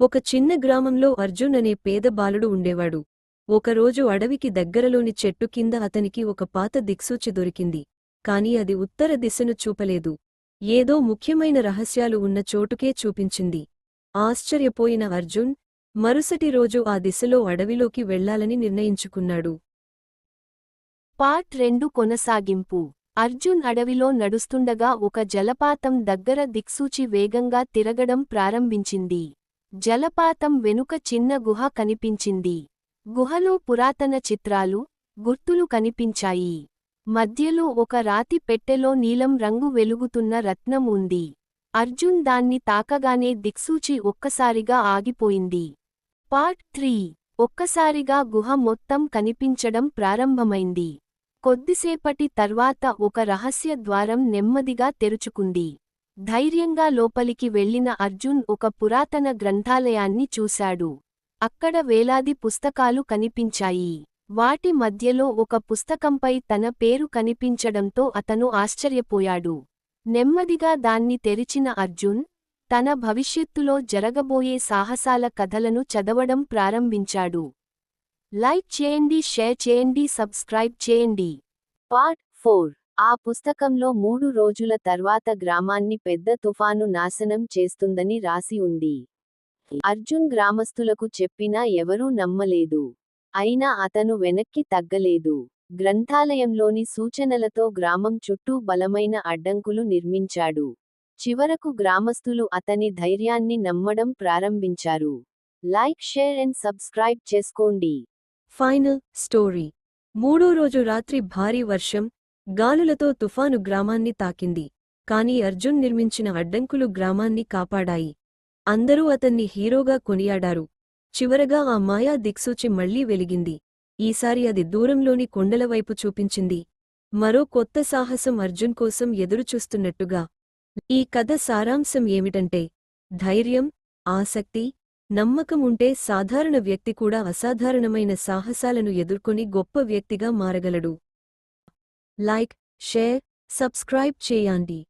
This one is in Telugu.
ఒక చిన్న గ్రామంలో అర్జున్ అనే పేద బాలుడు ఉండేవాడు. ఒకరోజు అడవికి దగ్గరలోని చెట్టు కింద అతనికి ఒక పాత దిక్సూచి దొరికింది. కాని అది ఉత్తర దిశను చూపలేదు. ఏదో ముఖ్యమైన రహస్యాలు ఉన్న చోటుకే చూపించింది. ఆశ్చర్యపోయిన అర్జున్ మరుసటి రోజు ఆ దిశలో అడవిలోకి వెళ్లాలని నిర్ణయించుకున్నాడు. పార్ట్ 2 కొనసాగింపు. అర్జున్ అడవిలో నడుస్తుండగా ఒక జలపాతం దగ్గర దిక్సూచి వేగంగా తిరగడం ప్రారంభించింది. జలపాతం వెనుక చిన్న గుహ కనిపించింది. గుహలో పురాతన చిత్రాలు, గుర్తులు కనిపించాయి. మధ్యలో ఒక రాతి పెట్టెలో నీలం రంగు వెలుగుతున్న రత్నం ఉంది. అర్జున్ దాన్ని తాకగానే దిక్సూచి ఒక్కసారిగా ఆగిపోయింది. పార్ట్ 3. ఒక్కసారిగా గుహ మొత్తం కనిపించడం ప్రారంభమైంది. కొద్దిసేపటి తర్వాత ఒక రహస్య ద్వారం నెమ్మదిగా తెరుచుకుంది. ధైర్యంగా లోపలికి వెళ్లిన అర్జున్ ఒక పురాతన గ్రంథాలయాన్ని చూశాడు. అక్కడ వేలాది పుస్తకాలు కనిపించాయి. వాటి మధ్యలో ఒక పుస్తకంపై తన పేరు కనిపించడంతో అతను ఆశ్చర్యపోయాడు. నెమ్మదిగా దాన్ని తెరిచిన అర్జున్ తన భవిష్యత్తులో జరగబోయే సాహసాల కథలను చదవడం ప్రారంభించాడు. లైక్ చేయండి, షేర్ చేయండి, సబ్స్క్రైబ్ చేయండి. పార్ట్ 4. ఆ పుస్తకంలో 3 రోజుల తర్వాత గ్రామాన్ని పెద్ద తుఫాను నాశనం చేస్తుందని రాసి ఉంది. అర్జున్ గ్రామస్తులకు చెప్పినా ఎవరూ నమ్మలేదు. అయినా అతను వెనక్కి తగ్గలేదు. గ్రంథాలయంలోని సూచనలతో గ్రామం చుట్టూ బలమైన అడ్డంకులు నిర్మించాడు. చివరకు గ్రామస్తులు అతని ధైర్యాన్ని నమ్మడం ప్రారంభించారు. లైక్, షేర్ అండ్ సబ్స్క్రైబ్ చేసుకోండి. Final story. మూడో రోజు రాత్రి భారీ వర్షం, గాలులతో తుఫాను గ్రామాన్ని తాకింది. కాని అర్జున్ నిర్మించిన అడ్డంకులు గ్రామాన్ని కాపాడాయి. అందరూ అతన్ని హీరోగా కొనియాడారు. చివరగా ఆ మాయా దిక్సూచి మళ్లీ వెలిగింది. ఈసారి అది దూరంలోని కొండలవైపు చూపించింది. మరో కొత్త సాహసం అర్జున్ కోసం ఎదురుచూస్తున్నట్టుగా. ఈ కథ సారాంశం ఏమిటంటే, ధైర్యం, ఆసక్తి, నమ్మకం ఉంటే సాధారణ వ్యక్తి కూడా అసాధారణమైన సాహసాలను ఎదుర్కొని గొప్ప వ్యక్తిగా మారగలడు. లైక్, షేర్, సబ్స్క్రైబ్ చేయండి.